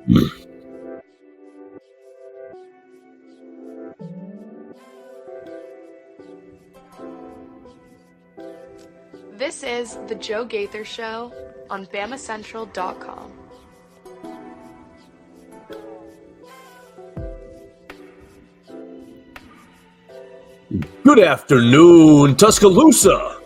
This is The Joe Gaither Show on BamaCentral.com. Good afternoon, Tuscaloosa,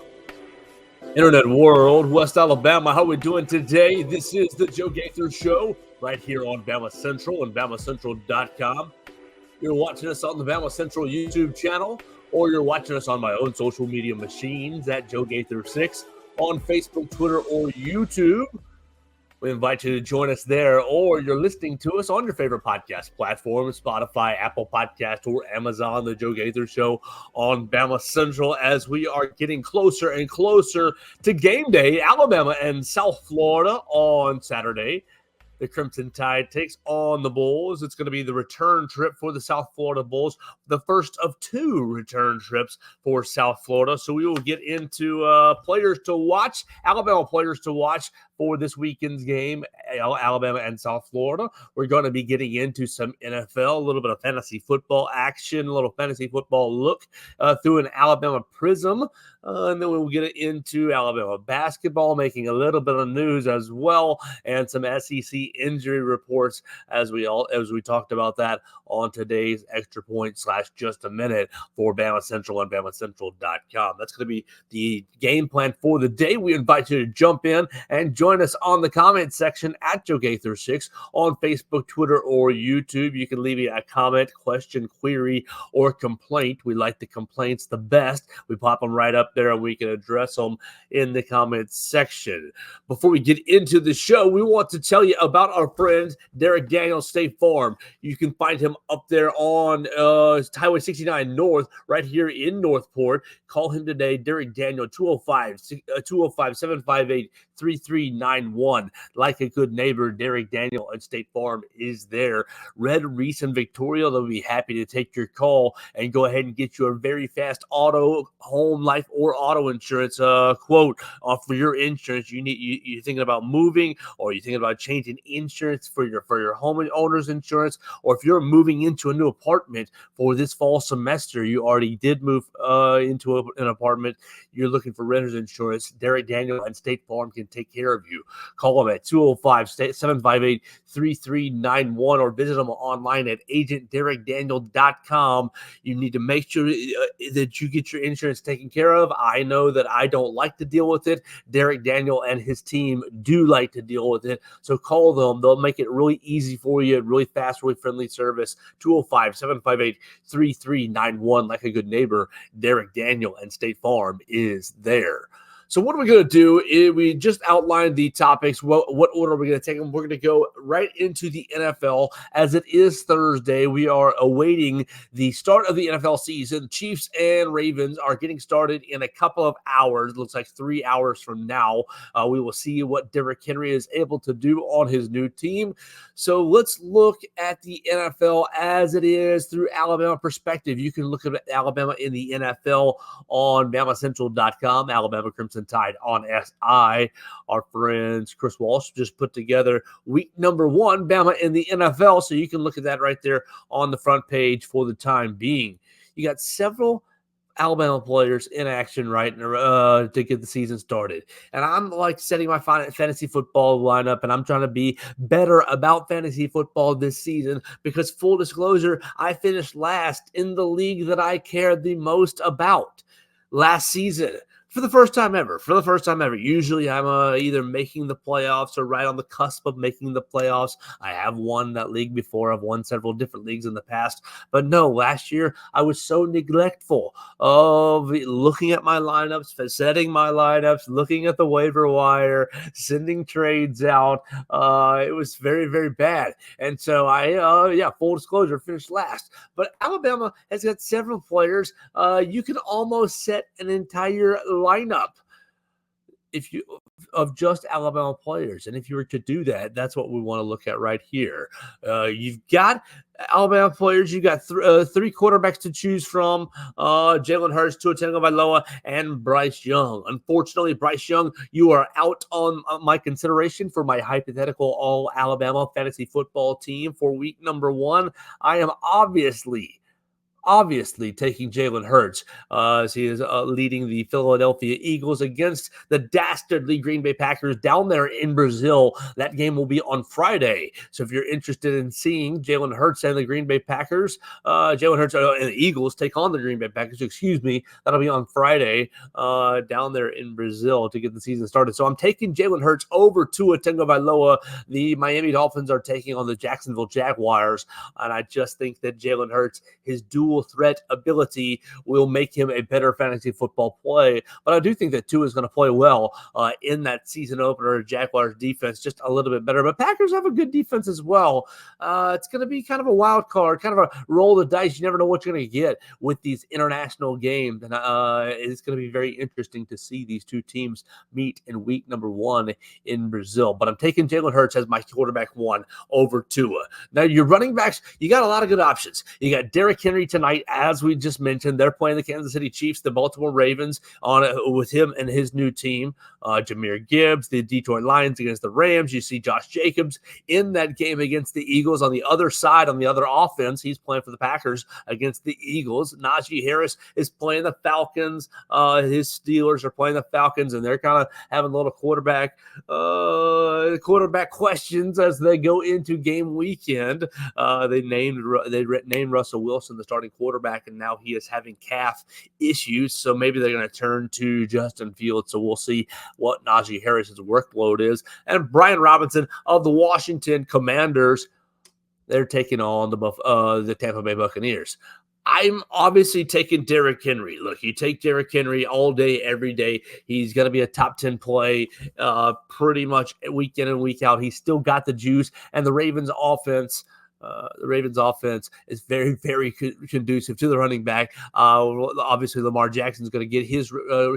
Internet world, West Alabama. How are we doing today? This is The Joe Gaither Show right here on Bama Central and BamaCentral.com. You're watching us on the Bama Central YouTube channel, or you're watching us on my own social media machines at Joe Gaither6 on Facebook, Twitter, or YouTube. We invite you to join us there, or you're listening to us on your favorite podcast platform, Spotify, Apple Podcast, or Amazon, The Joe Gaither Show on Bama Central, as we are getting closer and closer to game day, Alabama and South Florida on Saturday. The Crimson Tide takes on the Bulls. It's going to be the return trip for the South Florida Bulls, the first of two return trips for South Florida. So we will get into players to watch, Alabama players to watch for this weekend's game, Alabama and South Florida. We're going to be getting into some NFL, a little bit of fantasy football action, a little fantasy football look through an Alabama prism. And then we'll get into Alabama basketball, making a little bit of news as well, and some SEC injury reports as we talked about that on today's Extra Point / Just a Minute for Bama Central and BamaCentral.com. That's going to be the game plan for the day. We invite you to jump in and join us on the comment section at Joe Gaither6 on Facebook, Twitter, or YouTube. You can leave me a comment, question, query, or complaint. We like the complaints the best. We pop them right up there and we can address them in the comments section. Before we get into the show, we want to tell you about our friend Derek Daniel State Farm. You can find him up there on Highway 69 North, right here in Northport. Call him today, Derek Daniel, 205-758-3391. Like a good neighbor, Derek Daniel and State Farm is there. Red, Reese, and Victoria, they'll be happy to take your call and go ahead and get you a very fast auto, home, life, or auto insurance quote for your insurance. You're thinking about moving, or you're thinking about changing insurance for your homeowner's insurance, or if you're moving into a new apartment for this fall semester, you already did move into an apartment, you're looking for renter's insurance, Derek Daniel and State Farm can take care of you. Call them at 205-758-3391 or visit them online at agentderekdaniel.com. You need to make sure that you get your insurance taken care of. I know that I don't like to deal with it. Derek Daniel and his team do like to deal with it. So call them. They'll make it really easy for you, really fast, really friendly service. 205-758-3391. Like a good neighbor, Derek Daniel and State Farm is there. So what are we going to do? We just outlined the topics. What order are we going to take them? We're going to go right into the NFL. As it is Thursday, we are awaiting the start of the NFL season. Chiefs and Ravens are getting started in a couple of hours. It looks like 3 hours from now. We will see what Derrick Henry is able to do on his new team. So let's look at the NFL as it is through Alabama perspective. You can look at Alabama in the NFL on BamaCentral.com, Alabama Crimson Tide on SI. Our friends Chris Walsh just put together week number 1, Bama in the NFL, so you can look at that right there on the front page for the time being. You got several Alabama players in action right to get the season started. And I'm like setting my fantasy football lineup, and I'm trying to be better about fantasy football this season because, full disclosure, I finished last in the league that I care the most about last season. For the first time ever. Usually I'm either making the playoffs or right on the cusp of making the playoffs. I have won that league before. I've won several different leagues in the past. But no, last year I was so neglectful of looking at my lineups, setting my lineups, looking at the waiver wire, sending trades out. It was very, very bad. And so full disclosure, finished last. But Alabama has got several players. You can almost set an entire lineup if you of just Alabama players. And if you were to do that, that's what we want to look at right here. You've got Alabama players. You got three quarterbacks to choose from: Jalen Hurts, Tua Tagovailoa, and Bryce Young. Unfortunately, Bryce Young, you are out on my consideration for my hypothetical all Alabama fantasy football team for week number 1. I am obviously taking Jalen Hurts as he is leading the Philadelphia Eagles against the dastardly Green Bay Packers down there in Brazil. That game will be on Friday. So if you're interested in seeing Jalen Hurts and the Green Bay Packers, Jalen Hurts and the Eagles take on the Green Bay Packers, that'll be on Friday down there in Brazil to get the season started. So I'm taking Jalen Hurts over Tua Tagovailoa. The Miami Dolphins are taking on the Jacksonville Jaguars, and I just think that Jalen Hurts, his dual threat ability, will make him a better fantasy football play. But I do think that Tua is going to play well in that season opener. Jaguars defense just a little bit better, but Packers have a good defense as well. It's going to be kind of a wild card, kind of a roll of the dice. You never know what you're going to get with these international games, and it's going to be very interesting to see these two teams meet in week number 1 in Brazil. But I'm taking Jalen Hurts as my quarterback 1 over Tua. Now, your running backs, you got a lot of good options. You got Derrick Henry tonight, as we just mentioned. They're playing the Kansas City Chiefs, the Baltimore Ravens, with him and his new team. Jahmyr Gibbs, the Detroit Lions against the Rams. You see Josh Jacobs in that game against the Eagles. On the other side, on the other offense, he's playing for the Packers against the Eagles. Najee Harris is playing the Falcons. His Steelers are playing the Falcons, and they're kind of having a little quarterback questions as they go into game weekend. They named Russell Wilson the starting quarterback, and now he is having calf issues. So maybe they're going to turn to Justin Fields. So we'll see what Najee Harris's workload is. And Brian Robinson of the Washington Commanders, they're taking on the Tampa Bay Buccaneers. I'm obviously taking Derrick Henry. Look, you take Derrick Henry all day, every day. He's going to be a top 10 play pretty much week in and week out. He's still got the juice, and the Ravens offense is very, very conducive to the running back. Obviously, Lamar Jackson is going to get his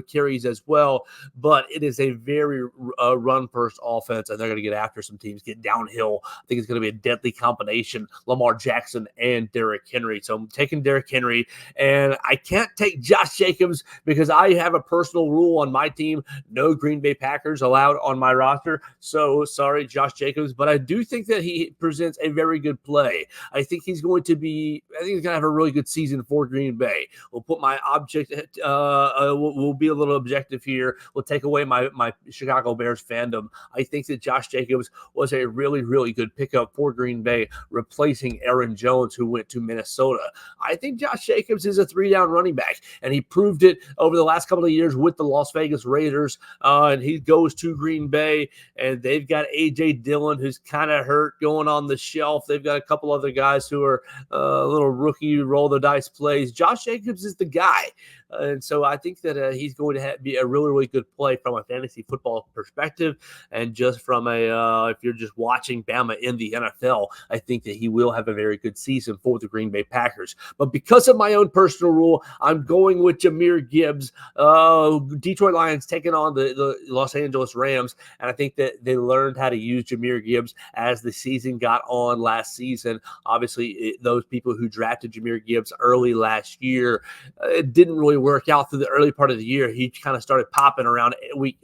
carries as well, but it is a very run-first offense, and they're going to get after some teams, get downhill. I think it's going to be a deadly combination, Lamar Jackson and Derrick Henry. So I'm taking Derrick Henry, and I can't take Josh Jacobs because I have a personal rule on my team: no Green Bay Packers allowed on my roster. So sorry, Josh Jacobs, but I do think that he presents a very good play. I think he's going to have a really good season for Green Bay. We'll put my we'll be a little objective here. We'll take away my Chicago Bears fandom. I think that Josh Jacobs was a really, really good pickup for Green Bay, replacing Aaron Jones, who went to Minnesota. I think Josh Jacobs is a 3-down running back, and he proved it over the last couple of years with the Las Vegas Raiders. And he goes to Green Bay, and they've got A.J. Dillon, who's kind of hurt, going on the shelf. They've got a couple other guys who are a little rookie roll the dice plays. Josh Jacobs is the guy. And so I think that he's going to be a really, really good play from a fantasy football perspective. And just from if you're just watching Bama in the NFL, I think that he will have a very good season for the Green Bay Packers. But because of my own personal rule, I'm going with Jahmyr Gibbs. Detroit Lions taking on the Los Angeles Rams. And I think that they learned how to use Jahmyr Gibbs as the season got on last season. Obviously, those people who drafted Jahmyr Gibbs early last year, it didn't really work out through the early part of the year. He kind of started popping around week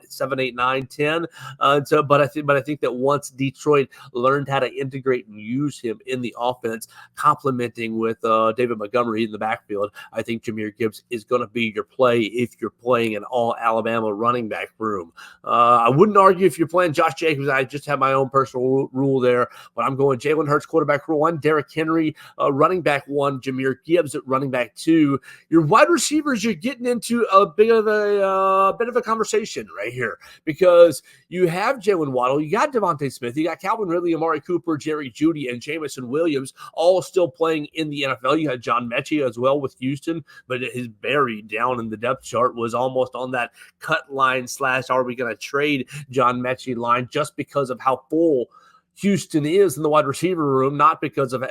7, 8, 9, 10. But I think that once Detroit learned how to integrate and use him in the offense, complementing with David Montgomery in the backfield, I think Jahmyr Gibbs is going to be your play if you're playing an all Alabama running back room. I wouldn't argue if you're playing Josh Jacobs. I just have my own personal rule there, but I'm going Jalen Hurts quarterback 1, Derrick Henry running back 1, Jahmyr Gibbs at running back 2. Your wide receivers, you're getting into a bit of a conversation right here, because you have Jalen Waddle, you got Devontae Smith, you got Calvin Ridley, Amari Cooper, Jerry Jeudy, and Jamison Williams all still playing in the NFL. You had John Mechie as well with Houston, but his buried down in the depth chart was almost on that cut line / are we going to trade John Mechie line, just because of how full Houston is in the wide receiver room, not because of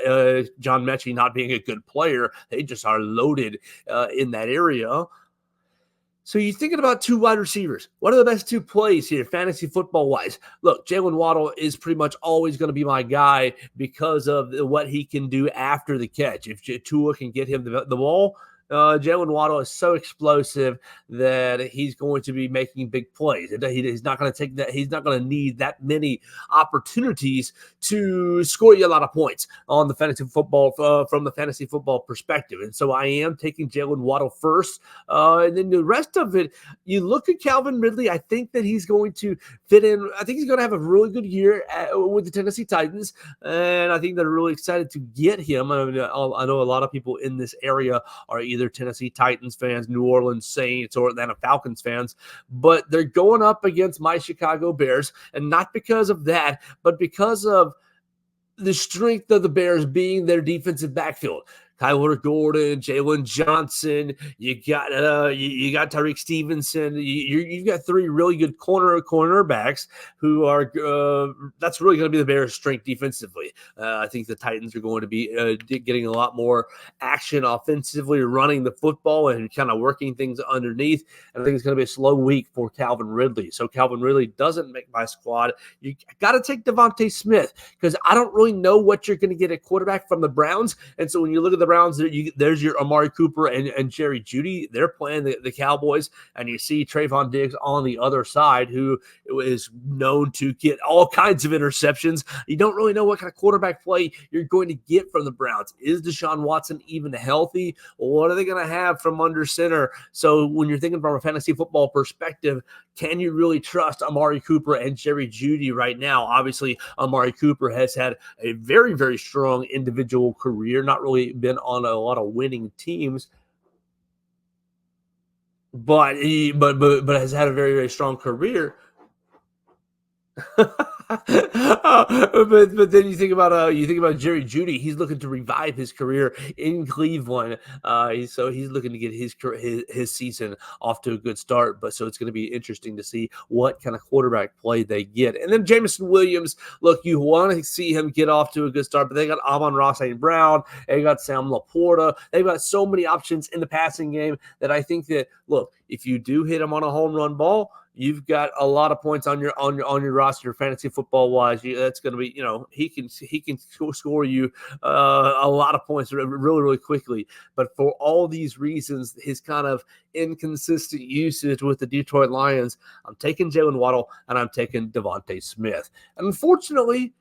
John Mechie not being a good player. They just are loaded in that area. So you're thinking about two wide receivers. What are the best two plays here, fantasy football wise? Look, Jalen Waddle is pretty much always going to be my guy because of what he can do after the catch. If Tua can get him the ball, Jalen Waddle is so explosive that he's going to be making big plays. He's not going to take that. He's not going to need that many opportunities to score you a lot of points on the fantasy football from the fantasy football perspective. And so I am taking Jalen Waddle first. And then the rest of it, you look at Calvin Ridley. I think that he's going to fit in. I think he's going to have a really good year with the Tennessee Titans. And I think they're really excited to get him. I know a lot of people in this area are either Tennessee Titans fans, New Orleans Saints, or Atlanta Falcons fans, but they're going up against my Chicago Bears, and not because of that, but because of the strength of the Bears being their defensive backfield. Kyler Gordon, Jalen Johnson, you got Tyreek Stevenson. You've got three really good cornerbacks who are that's really going to be the Bears' strength defensively. I think the Titans are going to be getting a lot more action offensively, running the football and kind of working things underneath. And I think it's going to be a slow week for Calvin Ridley. So Calvin Ridley doesn't make my squad. You got to take Devontae Smith because I don't really know what you're going to get at quarterback from the Browns. And so when you look at the Browns, there's your Amari Cooper and Jerry Jeudy. They're playing the Cowboys, and you see Trayvon Diggs on the other side, who is known to get all kinds of interceptions. You don't really know what kind of quarterback play you're going to get from the Browns. Is Deshaun Watson even healthy? What are they going to have from under center? So when you're thinking from a fantasy football perspective, can you really trust Amari Cooper and Jerry Jeudy right now? Obviously, Amari Cooper has had a very, very strong individual career, not really been on a lot of winning teams, but has had a very, very strong career. but then you think about Jerry Jeudy. He's looking to revive his career in Cleveland. So he's looking to get his season off to a good start. But so it's going to be interesting to see what kind of quarterback play they get. And then Jameson Williams. Look, you want to see him get off to a good start, but they got Amon-Ra St. Brown. They got Sam Laporta. They've got so many options in the passing game that I think that, look, if you do hit him on a home run ball, you've got a lot of points on your roster, fantasy football wise. That's going to be, he can score you a lot of points really, really quickly. But for all these reasons, his kind of inconsistent usage with the Detroit Lions, I'm taking Jalen Waddle and I'm taking Devontae Smith. And unfortunately,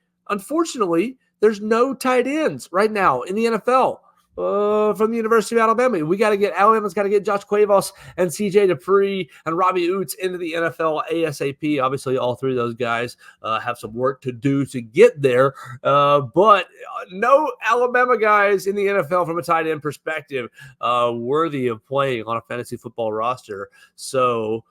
there's no tight ends right now in the NFL. From the University of Alabama. Alabama's got to get Josh Cuevas and CJ Dupree and Robbie Oots into the NFL ASAP. Obviously, all three of those guys have some work to do to get there. But no Alabama guys in the NFL from a tight end perspective worthy of playing on a fantasy football roster. So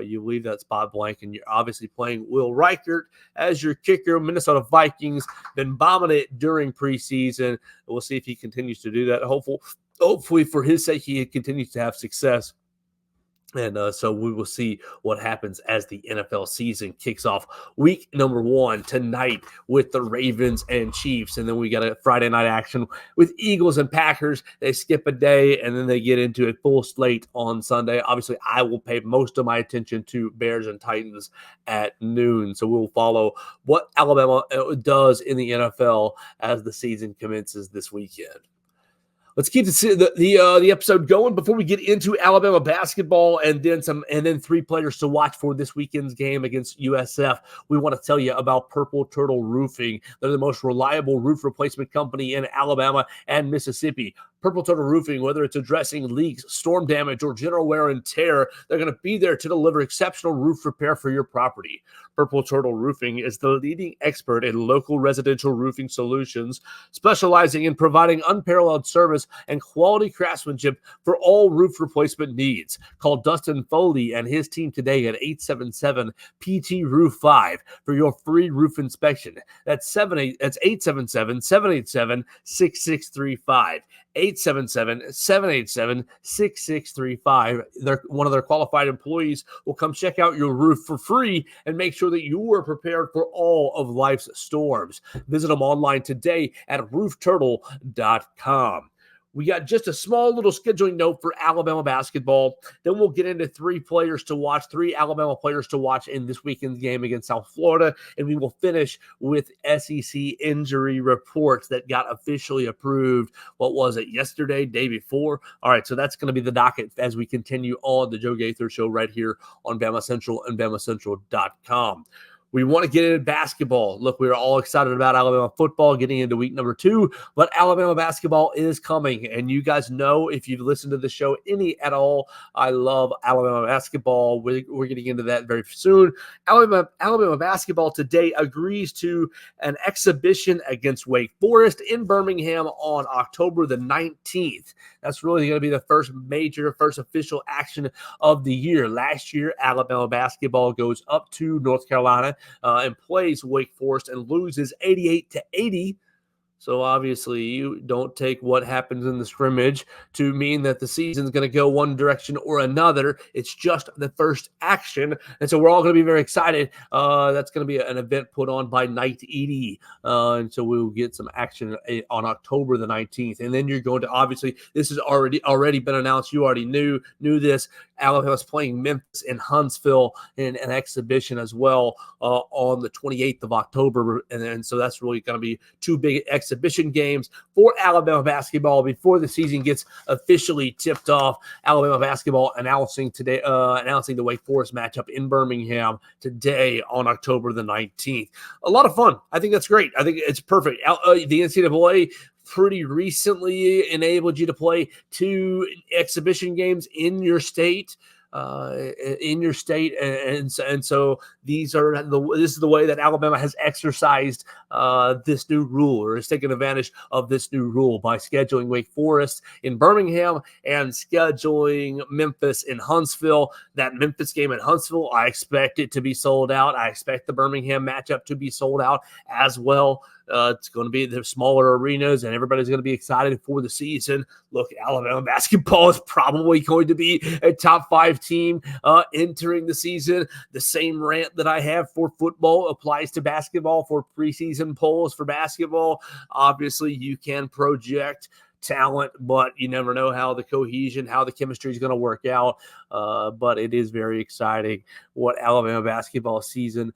you leave that spot blank, and you're obviously playing Will Reichert as your kicker. Minnesota Vikings been bombing it during preseason. We'll see if he continues to do that. Hopefully for his sake, he continues to have success. And so we will see what happens as the NFL season kicks off week number 1 tonight with the Ravens and Chiefs. And then we got a Friday night action with Eagles and Packers. They skip a day and then they get into a full slate on Sunday. Obviously, I will pay most of my attention to Bears and Titans at noon. So we'll follow what Alabama does in the NFL as the season commences this weekend. Let's keep the episode going before we get into Alabama basketball and then 3 players to watch for this weekend's game against USF. We want to tell you about Purple Turtle Roofing. They're the most reliable roof replacement company in Alabama and Mississippi. Purple Turtle Roofing, whether it's addressing leaks, storm damage, or general wear and tear, they're going to be there to deliver exceptional roof repair for your property. Purple Turtle Roofing is the leading expert in local residential roofing solutions, specializing in providing unparalleled service and quality craftsmanship for all roof replacement needs. Call Dustin Foley and his team today at 877-PT-ROOF-5 for your free roof inspection. That's 877-787-6635. 877-787-6635. One of their qualified employees will come check out your roof for free and make sure that you are prepared for all of life's storms. Visit them online today at roofturtle.com. We got just a small little scheduling note for Alabama basketball. Then we'll get into three Alabama players to watch in this weekend's game against South Florida. And we will finish with SEC injury reports that got officially approved. What was it, yesterday, day before? All right, so that's going to be the docket as we continue on the Joe Gaither Show right here on Bama Central and BamaCentral.com. We want to get into basketball. Look, we're all excited about Alabama football getting into week number 2, but Alabama basketball is coming. And you guys know, if you've listened to the show any at all, I love Alabama basketball. We're getting into that very soon. Alabama basketball today agrees to an exhibition against Wake Forest in Birmingham on October the 19th. That's really going to be the first official action of the year. Last year, Alabama basketball goes up to North Carolina and plays Wake Forest and loses 88-80. So obviously you don't take what happens in the scrimmage to mean that the season's going to go one direction or another. It's just the first action. And so we're all going to be very excited. That's going to be an event put on by Night ED. And so we'll get some action on October the 19th. And then you're going to, obviously, this has already been announced. You already knew this. Alabama's playing Memphis and Huntsville in an exhibition as well on the 28th of October. And so that's really going to be two big exhibition games for Alabama basketball before the season gets officially tipped off. Alabama basketball announcing the Wake Forest matchup in Birmingham today on October the 19th. A lot of fun. I think that's great. I think it's perfect. The NCAA pretty recently enabled you to play 2 exhibition games in your state. And so this is the way that Alabama has exercised this new rule, or has taken advantage of this new rule by scheduling Wake Forest in Birmingham and scheduling Memphis in Huntsville. That Memphis game in Huntsville, I expect it to be sold out. I expect the Birmingham matchup to be sold out as well. It's going to be the smaller arenas, and everybody's going to be excited for the season. Look, Alabama basketball is probably going to be a top 5 team entering the season. The same rant that I have for football applies to basketball for preseason polls for basketball. Obviously, you can project talent, but you never know how the chemistry is going to work out. But it is very exciting what Alabama basketball season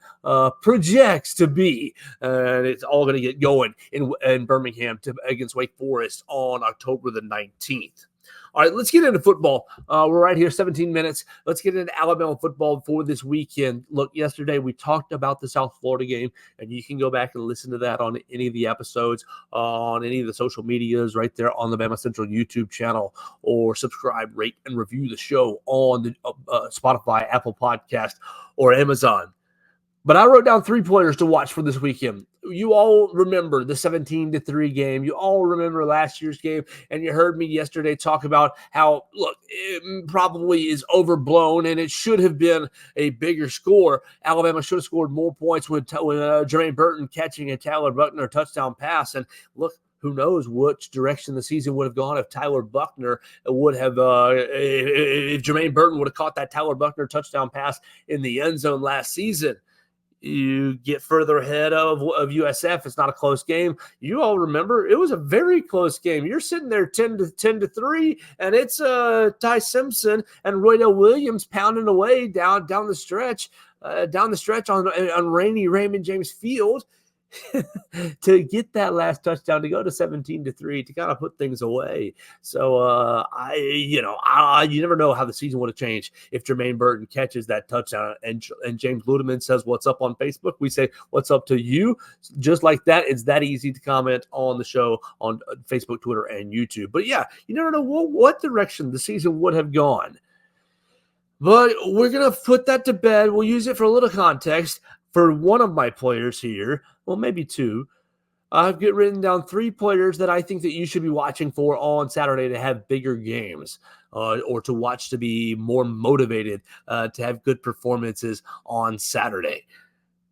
projects to be. And it's all going to get going in Birmingham against Wake Forest on October the 19th. All right, let's get into football. We're right here, 17 minutes. Let's get into Alabama football for this weekend. Look, yesterday we talked about the South Florida game, and you can go back and listen to that on any of the episodes, on any of the social medias right there on the Bama Central YouTube channel, or subscribe, rate, and review the show on the Spotify, Apple Podcast, or Amazon. But I wrote down 3 players to watch for this weekend. You all remember the 17-3 game. You all remember last year's game. And you heard me yesterday talk about how, look, it probably is overblown and it should have been a bigger score. Alabama should have scored more points with Jermaine Burton catching a Tyler Buckner touchdown pass. And look, who knows which direction the season would have gone if Tyler Buckner would have, if Jermaine Burton would have caught that Tyler Buckner touchdown pass in the end zone last season. You get further ahead of USF. It's not a close game. You all remember it was a very close game. You're sitting there 10-3, and it's Ty Simpson and Roydell Williams pounding away down the stretch on rainy Raymond James Field to get that last touchdown, to go to 17-3, to kind of put things away. So you never know how the season would have changed if Jermaine Burton catches that touchdown and James Ludeman says what's up on Facebook. We say what's up to you, just like that. It's that easy to comment on the show on Facebook, Twitter, and YouTube. But yeah, you never know what direction the season would have gone. But we're going to put that to bed. We'll use it for a little context. For one of my players here, well, maybe 2, I've written down 3 players that I think that you should be watching for on Saturday to have bigger games, or to watch to be more motivated, to have good performances on Saturday.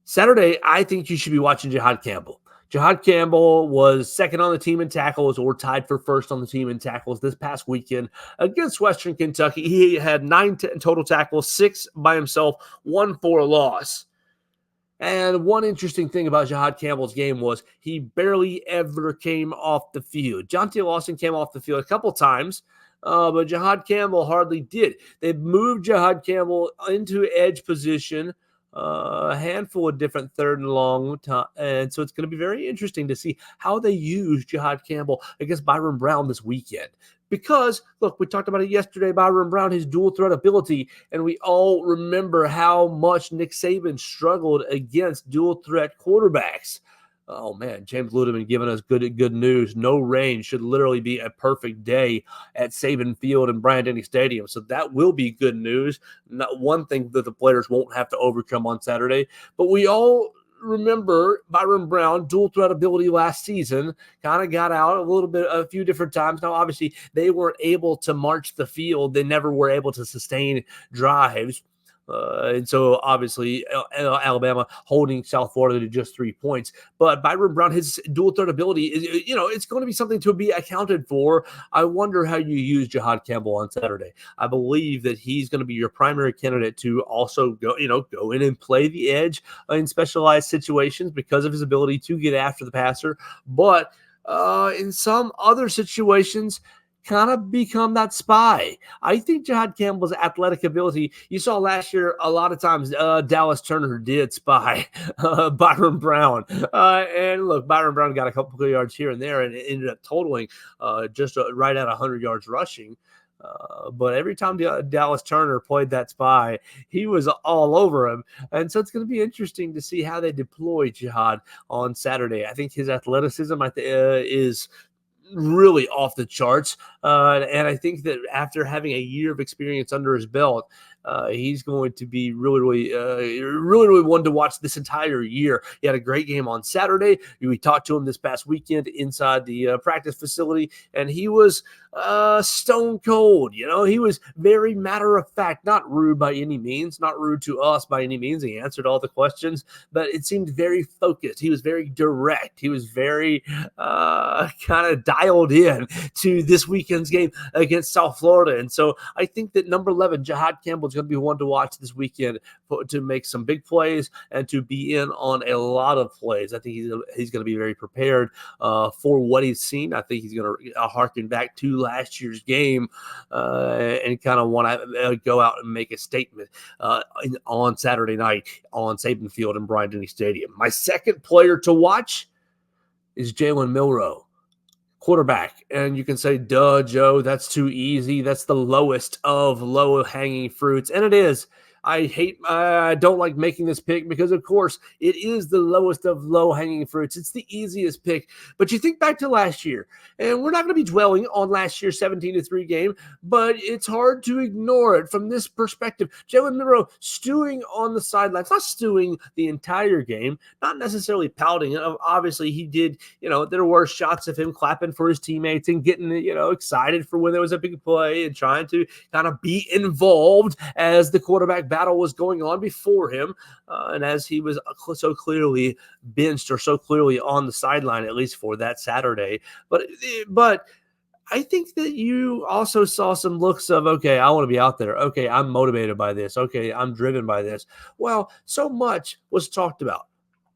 Saturday, I think you should be watching Jihad Campbell. Jihad Campbell was second on the team in tackles, or tied for first on the team in tackles this past weekend against Western Kentucky. He had 9 total tackles, 6 by himself, 1 for a loss. And one interesting thing about Jahad Campbell's game was he barely ever came off the field. Jonte Lawson came off the field a couple times, but Jahad Campbell hardly did. They moved Jahad Campbell into edge position a handful of different third and long time. And so it's going to be very interesting to see how they use Jahad Campbell against Byron Brown this weekend. Because, look, we talked about it yesterday, Byron Brown, his dual threat ability, and we all remember how much Nick Saban struggled against dual threat quarterbacks. Oh, man, James Ludeman giving us good news. No rain should literally be a perfect day at Saban Field and Bryant-Denny Stadium. So that will be good news. Not one thing that the players won't have to overcome on Saturday. But we all remember Byron Brown, dual threat ability last season, kind of got out a few different times. Now, obviously, they weren't able to march the field. They never were able to sustain drives. And so, obviously, Alabama holding South Florida to just 3 points. But Byron Brown, his dual threat ability, it's going to be something to be accounted for. I wonder how you use Jahad Campbell on Saturday. I believe that he's going to be your primary candidate to also go in and play the edge in specialized situations because of his ability to get after the passer. But in some other situations, kind of become that spy. I think Jahad Campbell's athletic ability, you saw last year a lot of times Dallas Turner did spy Byron Brown. And look, Byron Brown got a couple of yards here and there and it ended up totaling just right at 100 yards rushing. But every time Dallas Turner played that spy, he was all over him. And so it's going to be interesting to see how they deploy Jahad on Saturday. I think his athleticism is really off the charts. And I think that after having a year of experience under his belt, he's going to be really one to watch this entire year. He had a great game on Saturday. We talked to him this past weekend inside the practice facility, and he was stone cold. He was very matter of fact, not rude by any means, not rude to us by any means. He answered all the questions, but it seemed very focused. He was very direct. He was very kind of dialed in to this weekend's game against South Florida. And so I think that number 11, Jahad Campbell, is going to be one to watch this weekend to make some big plays and to be in on a lot of plays. I think he's going to be very prepared for what he's seen. I think he's going to harken back to last year's game and kind of want to go out and make a statement on Saturday night on Saban Field and Bryant-Denny Stadium. My second player to watch is Jalen Milroe, quarterback. And you can say, duh, Joe, that's too easy. That's the lowest of low-hanging fruits. And it is. I don't like making this pick because, of course, it is the lowest of low-hanging fruits. It's the easiest pick. But you think back to last year, and we're not going to be dwelling on last year's 17-3 game, but it's hard to ignore it from this perspective. Jalen Milroe stewing on the sidelines, not stewing the entire game, not necessarily pouting. Obviously, he did, there were shots of him clapping for his teammates and getting, excited for when there was a big play and trying to kind of be involved as the quarterback battle was going on before him, and as he was so clearly benched or so clearly on the sideline, at least for that Saturday. But I think that you also saw some looks of, okay, I want to be out there. Okay, I'm motivated by this. Okay, I'm driven by this. Well, so much was talked about.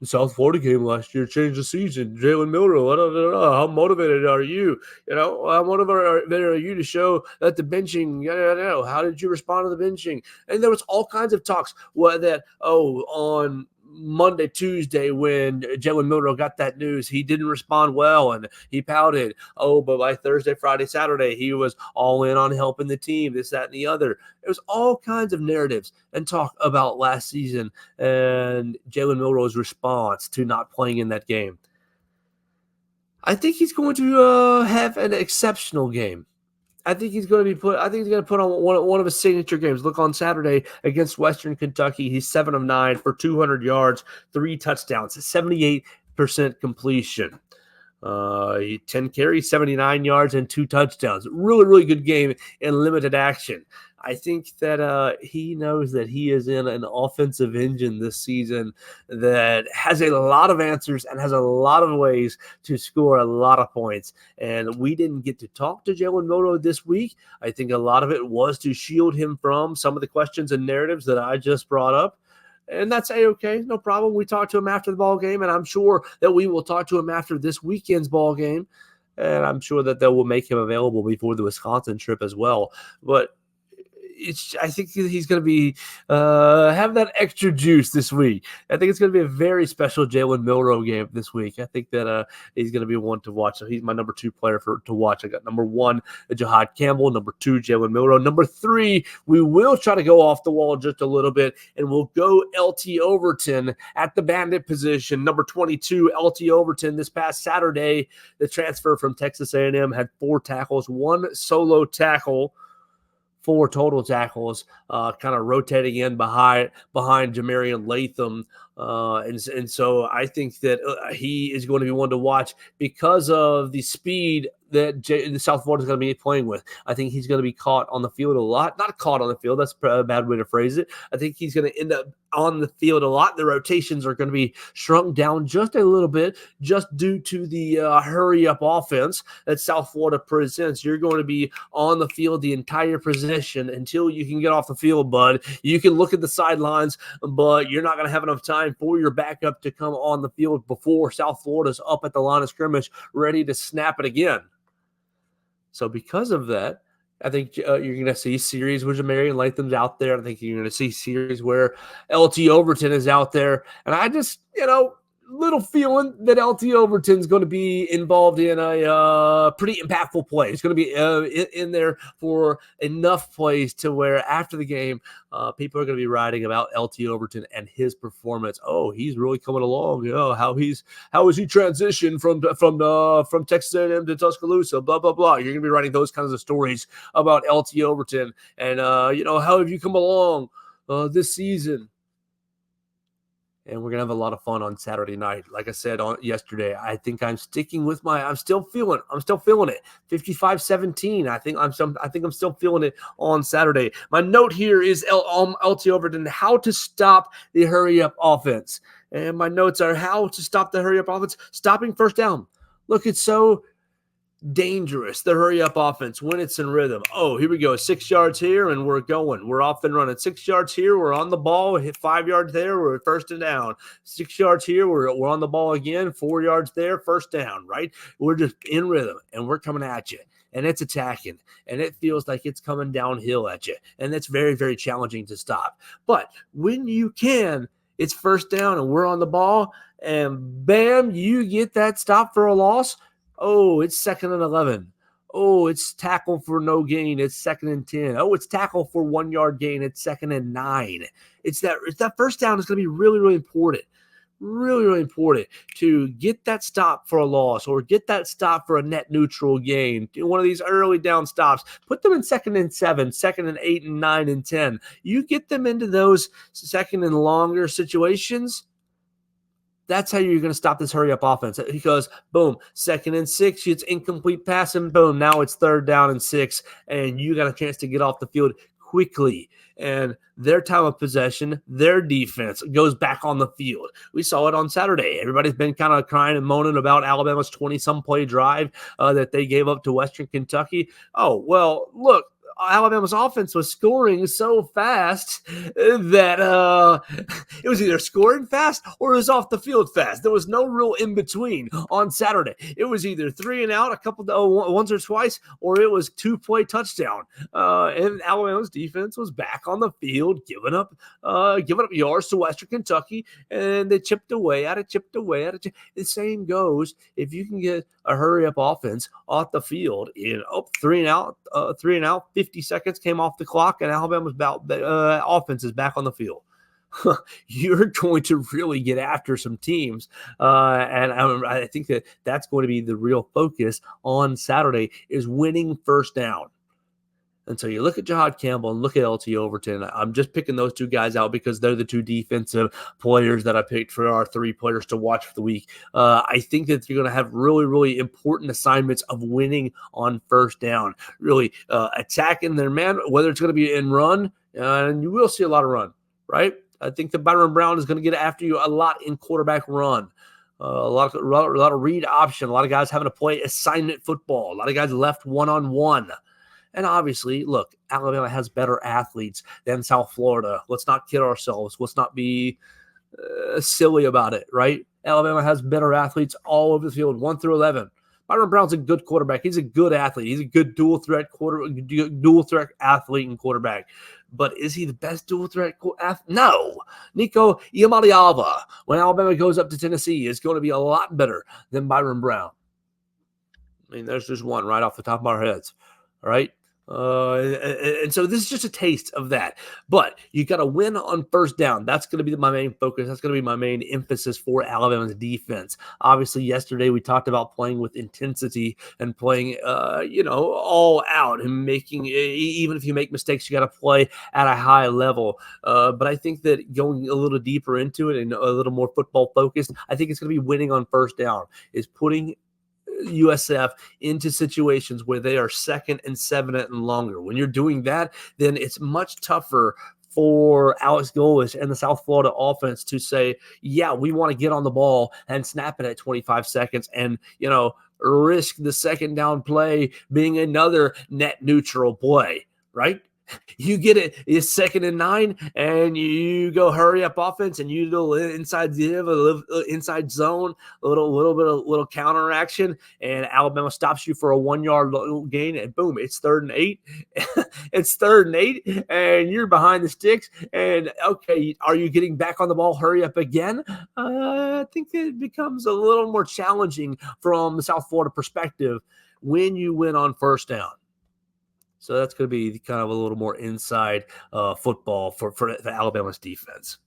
The South Florida game last year changed the season. Jalen Milroe, how motivated are you? How motivated are you to show that the benching? How did you respond to the benching? And there was all kinds of talks on Monday, Tuesday, when Jalen Milroe got that news, he didn't respond well and he pouted. Oh, but by Thursday, Friday, Saturday, he was all in on helping the team, this, that, and the other. It was all kinds of narratives and talk about last season and Jalen Milroe's response to not playing in that game. I think he's going to have an exceptional game. I think he's going to put on one of his signature games. Look, on Saturday against Western Kentucky, he's 7 of 9 for 200 yards, 3 touchdowns, 78% completion. 10 carries, 79 yards, and 2 touchdowns. Really, really good game in limited action. I think that he knows that he is in an offensive engine this season that has a lot of answers and has a lot of ways to score a lot of points. And we didn't get to talk to Jalen Milroe this week. I think a lot of it was to shield him from some of the questions and narratives that I just brought up. And that's A-okay, no problem. We talked to him after the ball game, and I'm sure that we will talk to him after this weekend's ball game. And I'm sure that they will make him available before the Wisconsin trip as well. But I think he's going to be have that extra juice this week. I think it's going to be a very special Jalen Milroe game this week. I think that he's going to be one to watch. So he's my number 2 player to watch. I got number 1, Jahad Campbell. Number 2, Jalen Milroe. Number 3, we will try to go off the wall just a little bit, and we'll go LT Overton at the bandit position. Number 22, LT Overton. This past Saturday, the transfer from Texas A&M had 4 tackles, 1 solo tackle, 4 total tackles, kind of rotating in behind Jamarian Latham. And so I think that he is going to be one to watch because of the speed that the South Florida is going to be playing with. I think he's going to be caught on the field a lot. Not caught on the field. That's a bad way to phrase it. I think he's going to end up on the field a lot. The rotations are going to be shrunk down just a little bit just due to the hurry-up offense that South Florida presents. You're going to be on the field the entire possession until you can get off the field, bud. You can look at the sidelines, but you're not going to have enough time for your backup to come on the field before South Florida's up at the line of scrimmage ready to snap it again. So because of that, I think you're going to see series where Jamarian Latham's out there. I think you're going to see series where LT Overton is out there. And I just, little feeling that LT Overton's going to be involved in a pretty impactful play. It's going to be in there for enough plays to where after the game, people are going to be writing about LT Overton and his performance. Oh, he's really coming along. How has he transitioned from Texas A&M to Tuscaloosa? Blah blah blah. You're going to be writing those kinds of stories about LT Overton, and how have you come along this season? And we're going to have a lot of fun on Saturday night. Like I said yesterday, I think I'm sticking with I'm still feeling it. 55-17. I think I'm still feeling it on Saturday. My note here is LT Overton, how to stop the hurry-up offense. And my notes are how to stop the hurry-up offense, stopping first down. Look, it's so dangerous, the hurry-up offense, when it's in rhythm. Oh, here we go. 6 yards here, and we're going. We're off and running. 6 yards here, we're on the ball. Hit 5 yards there, we're first and down. 6 yards here, we're on the ball again. 4 yards there, first down, right? We're just in rhythm, and we're coming at you. And it's attacking, and it feels like it's coming downhill at you. And that's very, very challenging to stop. But when you can, it's first down, and we're on the ball, and bam, you get that stop for a loss. Oh, it's 2nd and 11. Oh, it's tackle for no gain. It's 2nd and 10. Oh, it's tackle for 1 yard gain. It's 2nd and 9. It's that first down is going to be really, really important. Really, really important to get that stop for a loss or get that stop for a net neutral gain. Do one of these early down stops. Put them in 2nd and 7, 2nd and 8 and 9 and 10. You get them into those 2nd and longer situations. That's how you're going to stop this hurry-up offense, because, boom, 2nd and 6, it's incomplete pass, and boom, now it's 3rd down and 6, and you got a chance to get off the field quickly. And their time of possession, their defense goes back on the field. We saw it on Saturday. Everybody's been kind of crying and moaning about Alabama's 20-some play drive that they gave up to Western Kentucky. Oh, well, look. Alabama's offense was scoring so fast that it was either scoring fast or it was off the field fast. There was no real in between on Saturday. It was either 3 and out, a couple once or twice, or it was 2-play touchdown. And Alabama's defense was back on the field, giving up yards to Western Kentucky, and they chipped away at it. The same goes if you can get a hurry-up offense off the field in 3 and out, 50 seconds came off the clock, and Alabama's offense is back on the field. You're going to really get after some teams, and I think that's going to be the real focus on Saturday is winning first down. And so you look at Jahad Campbell and look at LT Overton. I'm just picking those 2 guys out because they're the 2 defensive players that I picked for our 3 players to watch for the week. I think that you're going to have really, really important assignments of winning on first down, really attacking their man, whether it's going to be in run, and you will see a lot of run, right? I think that Byron Brown is going to get after you a lot in quarterback run. A lot of read option. A lot of guys having to play assignment football. A lot of guys left one-on-one. And obviously, look, Alabama has better athletes than South Florida. Let's not kid ourselves. Let's not be silly about it, right? Alabama has better athletes all over the field, 1 through 11. Byron Brown's a good quarterback. He's a good athlete. He's a good dual threat athlete and quarterback. But is he the best dual threat athlete? No. Nico Iamaleava, when Alabama goes up to Tennessee, is going to be a lot better than Byron Brown. I mean, there's just one right off the top of our heads. All right. And so this is just a taste of that. But you got to win on first down. That's going to be my main focus. That's going to be my main emphasis for Alabama's defense. Obviously, yesterday we talked about playing with intensity and playing, all out and making, even if you make mistakes, you got to play at a high level. But I think that going a little deeper into it and a little more football focused, I think it's going to be winning on first down, is putting USF into situations where they are 2nd and 7 and longer. When you're doing that, then it's much tougher for Alex Golesh and the South Florida offense to say, yeah, we want to get on the ball and snap it at 25 seconds and, risk the second down play being another net neutral play, right? You get it, it's 2nd and 9, and you go hurry up offense, and you do inside div, a little inside zone, a little counter action, and Alabama stops you for a 1 yard gain, and boom, it's 3rd and 8. It's 3rd and 8, and you're behind the sticks. And okay, are you getting back on the ball? Hurry up again. I think it becomes a little more challenging from the South Florida perspective when you win on first down. So that's going to be kind of a little more inside football for Alabama's defense.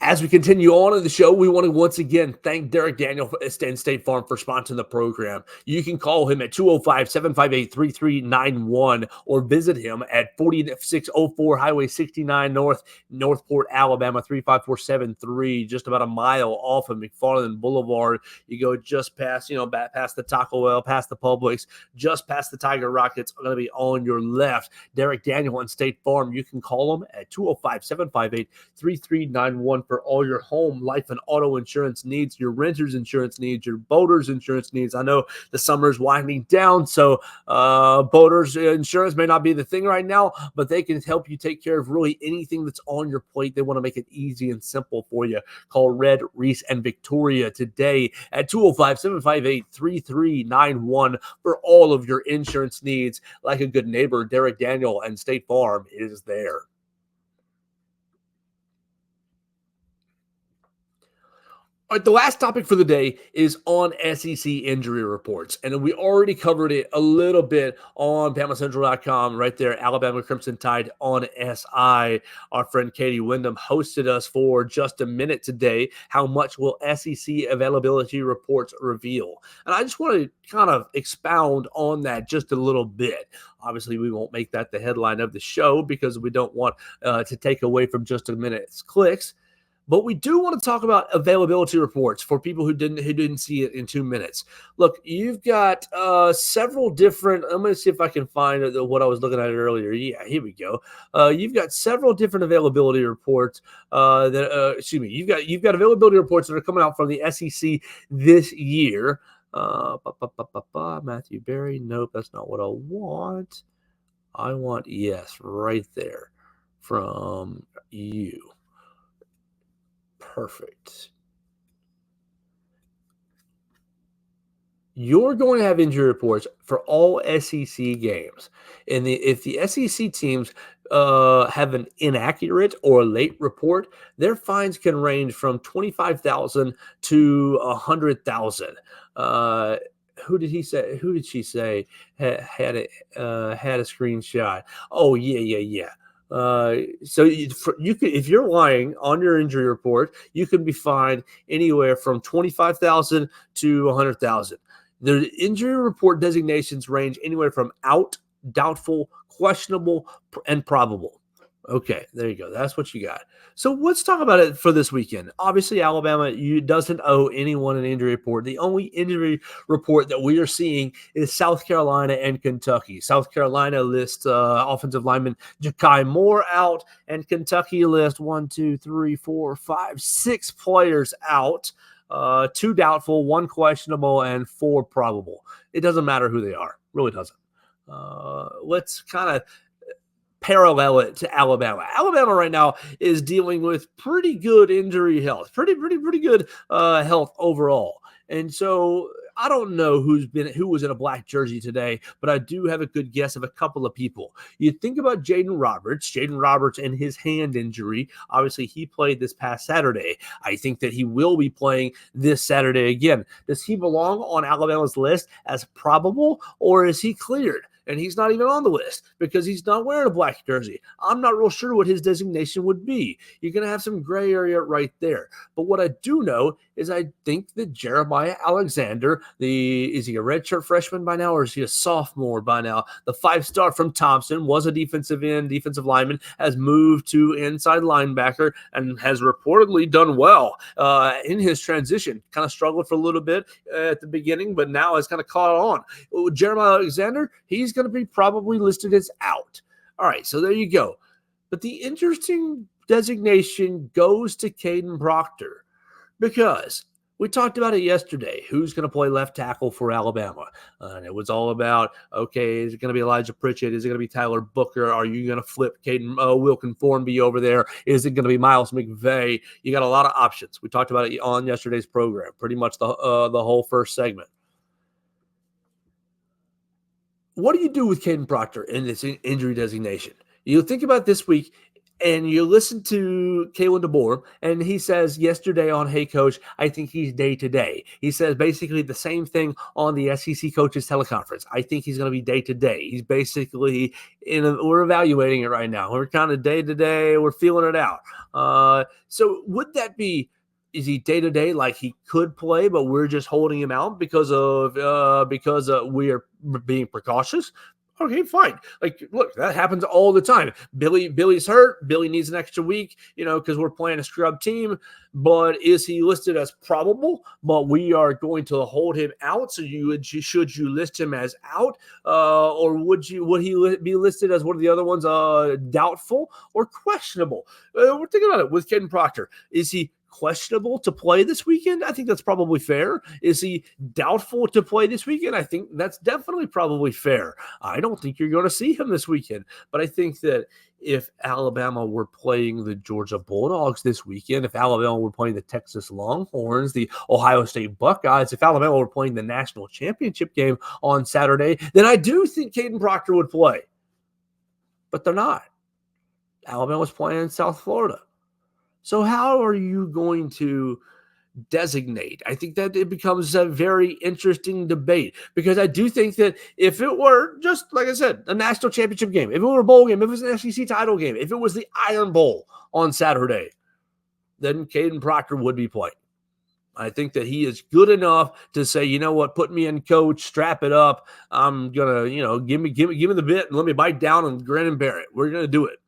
As we continue on in the show, we want to once again thank Derek Daniel and State Farm for sponsoring the program. You can call him at 205-758-3391 or visit him at 4604 Highway 69 North, Northport, Alabama, 35473, just about a mile off of McFarland Boulevard. You go just past, past the Taco Bell, past the Publix, just past the Tiger Rockets, going to be on your left. Derek Daniel and State Farm, you can call them at 205-758-3391 for all your home, life, and auto insurance needs, your renter's insurance needs, your boater's insurance needs. I know the summer is winding down, so boater's insurance may not be the thing right now, but they can help you take care of really anything that's on your plate. They want to make it easy and simple for you. Call Red, Reese, and Victoria today at 205-758-3391 for all of your insurance needs. Like a good neighbor, Derek Daniel and State Farm is there. All right, the last topic for the day is on SEC injury reports. And we already covered it a little bit on BamaCentral.com right there, Alabama Crimson Tide on SI. Our friend Katie Wyndham hosted us for just a minute today. How much will SEC availability reports reveal? And I just want to kind of expound on that just a little bit. Obviously, we won't make that the headline of the show because we don't want to take away from just a minute's clicks. But we do want to talk about availability reports for people who didn't see it in 2 minutes. Look, you've got several different. I'm going to see if I can find what I was looking at earlier. Yeah, here we go. You've got several different availability reports. You've got availability reports that are coming out from the SEC this year. Matthew Berry. Nope, that's not what I want. I want yes, right there from you. Perfect. You're going to have injury reports for all SEC games. And if the SEC teams have an inaccurate or late report, their fines can range from $25,000 to $100,000. Who did he say? Who did she say had a screenshot? Oh, yeah. So you could, if you're lying on your injury report, you can be fined anywhere from $25,000 to $100,000. The injury report designations range anywhere from out, doubtful, questionable, and probable. Okay, there you go. That's what you got. So let's talk about it for this weekend. Obviously, Alabama doesn't owe anyone an injury report. The only injury report that we are seeing is South Carolina and Kentucky. South Carolina lists offensive lineman Ja'Kai Moore out, and Kentucky lists 6 players out. 2 doubtful, 1 questionable, and 4 probable. It doesn't matter who they are. Really doesn't. Let's kind of parallel it to Alabama. Alabama right now is dealing with pretty good injury health, pretty good health overall. And so I don't know who was in a black jersey today, but I do have a good guess of a couple of people. You think about Jaden Roberts and his hand injury. Obviously, he played this past Saturday. I think that he will be playing this Saturday again. Does he belong on Alabama's list as probable, or is he cleared? And he's not even on the list because he's not wearing a black jersey. I'm not real sure what his designation would be. You're going to have some gray area right there. But what I do know is I think that Jeremiah Alexander, is he a redshirt freshman by now, or is he a sophomore by now? The 5-star from Thompson, was a defensive lineman, has moved to inside linebacker and has reportedly done well in his transition. Kind of struggled for a little bit at the beginning, but now has kind of caught on. Jeremiah Alexander, he's going to be probably listed as out. All right, so there you go. But the interesting designation goes to Caden Proctor because we talked about it yesterday. Who's going to play left tackle for Alabama? And it was all about, okay, is it going to be Elijah Pritchett? Is it going to be Tyler Booker? Are you going to flip Wilkin Formby over there? Is it going to be Miles McVay? You got a lot of options. We talked about it on yesterday's program, pretty much the whole first segment. What do you do with Caden Proctor in this injury designation? You think about this week, and you listen to Kalen DeBoer, and he says yesterday on Hey Coach, I think he's day-to-day. He says basically the same thing on the SEC coaches teleconference. I think he's going to be day-to-day. He's basically, we're evaluating it right now. We're kind of day-to-day. We're feeling it out. So would that be, is he day-to-day like he could play, but we're just holding him out because we are being precautious? Okay, fine. Like, look, that happens all the time. Billy's hurt. Billy needs an extra week, because we're playing a scrub team. But is he listed as probable? But we are going to hold him out. So should you list him as out, or would he be listed as one of the other ones, doubtful or questionable? We're thinking about it with Caden Proctor. Is he questionable to play this weekend? I think that's probably fair. Is he doubtful to play this weekend? I think that's definitely probably fair. I don't think you're going to see him this weekend, but I think that if Alabama were playing the Georgia Bulldogs this weekend, if Alabama were playing the Texas Longhorns, the Ohio State Buckeyes, if Alabama were playing the national championship game on Saturday, then I do think Caden Proctor would play. But they're not. Alabama's playing in South Florida. So how are you going to designate? I think that it becomes a very interesting debate because I do think that if it were just, like I said, a national championship game, if it were a bowl game, if it was an SEC title game, if it was the Iron Bowl on Saturday, then Caden Proctor would be playing. I think that he is good enough to say, you know what, put me in, coach, strap it up. I'm going to, give me the bit and let me bite down and grin and bear it. We're going to do it.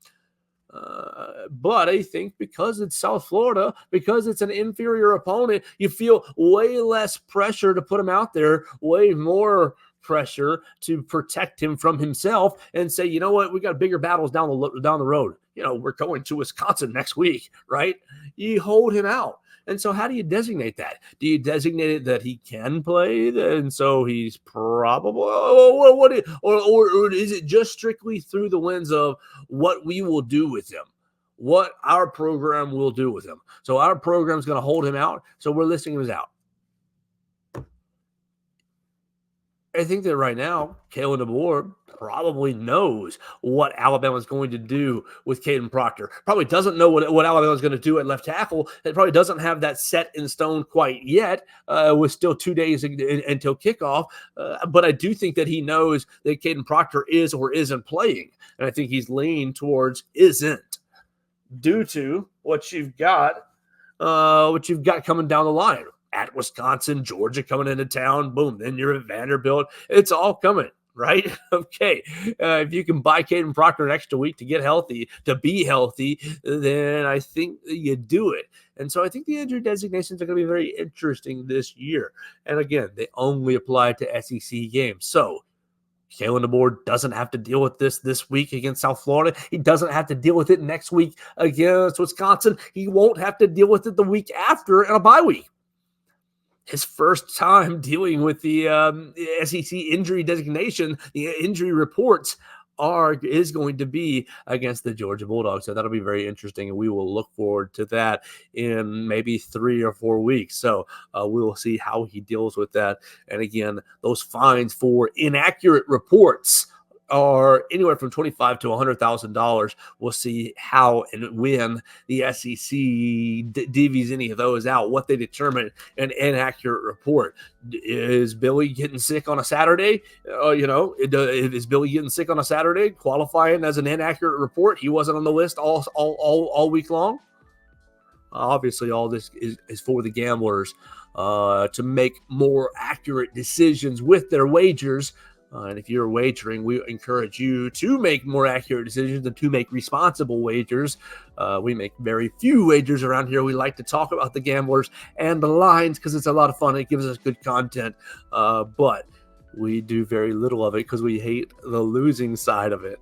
But I think because it's South Florida, because it's an inferior opponent, you feel way less pressure to put him out there, way more pressure to protect him from himself and say, you know what, we got bigger battles down the road. We're going to Wisconsin next week, right? You hold him out. And so how do you designate that? Do you designate it that he can play, and so he's probable? Or is it just strictly through the lens of what we will do with him, what our program will do with him? So our program is going to hold him out, so we're listing him as out. I think that right now, Kalen DeBoer probably knows what Alabama's going to do with Caden Proctor. Probably doesn't know what Alabama's going to do at left tackle. It probably doesn't have that set in stone quite yet. With still 2 days until kickoff. But I do think that he knows that Caden Proctor is or isn't playing. And I think he's leaning towards isn't, due to what you've got coming down the line. At Wisconsin, Georgia coming into town, boom, then you're at Vanderbilt. It's all coming, right? Okay. If you can buy Caden Proctor an extra week to get healthy, to be healthy, then I think you do it. And so I think the injury designations are going to be very interesting this year. And again, they only apply to SEC games. So Kalen DeBoer doesn't have to deal with this week against South Florida. He doesn't have to deal with it next week against Wisconsin. He won't have to deal with it the week after in a bye week. his first time dealing with the SEC injury designation. The injury reports is going to be against the Georgia Bulldogs. So that'll be very interesting, and we will look forward to that in maybe 3 or 4 weeks. So we will see how he deals with that. And again, those fines for inaccurate reports are anywhere from $25,000 to $100,000. We'll see how and when the SEC divvies any of those out, what they determine an inaccurate report. Is Billy getting sick on a Saturday? Is Billy getting sick on a Saturday qualifying as an inaccurate report? He wasn't on the list all week long. Obviously, all this is for the gamblers to make more accurate decisions with their wagers. And if you're wagering, we encourage you to make more accurate decisions and to make responsible wagers. We make very few wagers around here. We like to talk about the gamblers and the lines because it's a lot of fun. It gives us good content. But we do very little of it because we hate the losing side of it.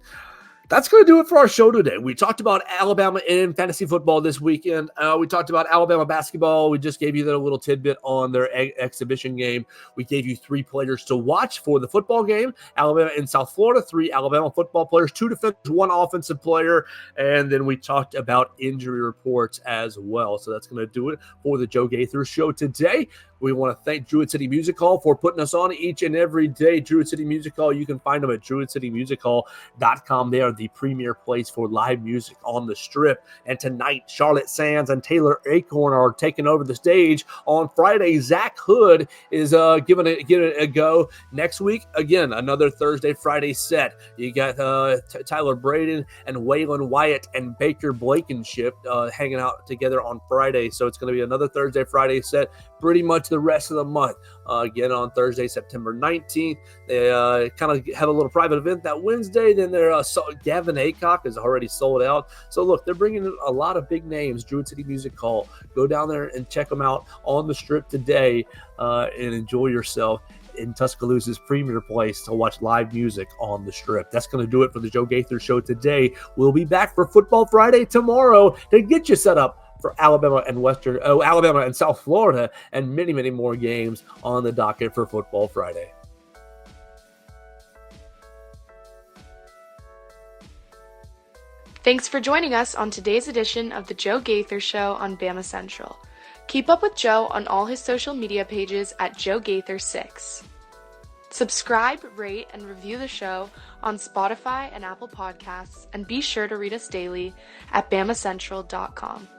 That's going to do it for our show today. We talked about Alabama in fantasy football this weekend. We talked about Alabama basketball. We just gave you that little tidbit on their exhibition game. We gave you 3 players to watch for the football game. Alabama in South Florida, 3 Alabama football players, 2 defenders, 1 offensive player. And then we talked about injury reports as well. So that's going to do it for the Joe Gaither Show today. We want to thank Druid City Music Hall for putting us on each and every day. Druid City Music Hall, you can find them at druidcitymusichall.com. They are the premier place for live music on the Strip. And tonight, Charlotte Sands and Taylor Acorn are taking over the stage. On Friday, Zach Hood is giving it a go. Next week, again, another Thursday, Friday set. You got Tyler Braden and Waylon Wyatt and Baker Blankenship hanging out together on Friday. So it's going to be another Thursday, Friday set. Pretty much the rest of the month. Again, on Thursday, September 19th, they kind of have a little private event that Wednesday. Then Gavin Aycock is already sold out. So look, they're bringing in a lot of big names. Druid City Music Hall. Go down there and check them out on the Strip today and enjoy yourself in Tuscaloosa's premier place to watch live music on the Strip. That's going to do it for the Joe Gaither Show today. We'll be back for Football Friday tomorrow to get you set up for Alabama and South Florida, and many, many more games on the docket for Football Friday. Thanks for joining us on today's edition of the Joe Gaither Show on Bama Central. Keep up with Joe on all his social media pages at Joe Gaither6. Subscribe, rate, and review the show on Spotify and Apple Podcasts, and be sure to read us daily at BamaCentral.com.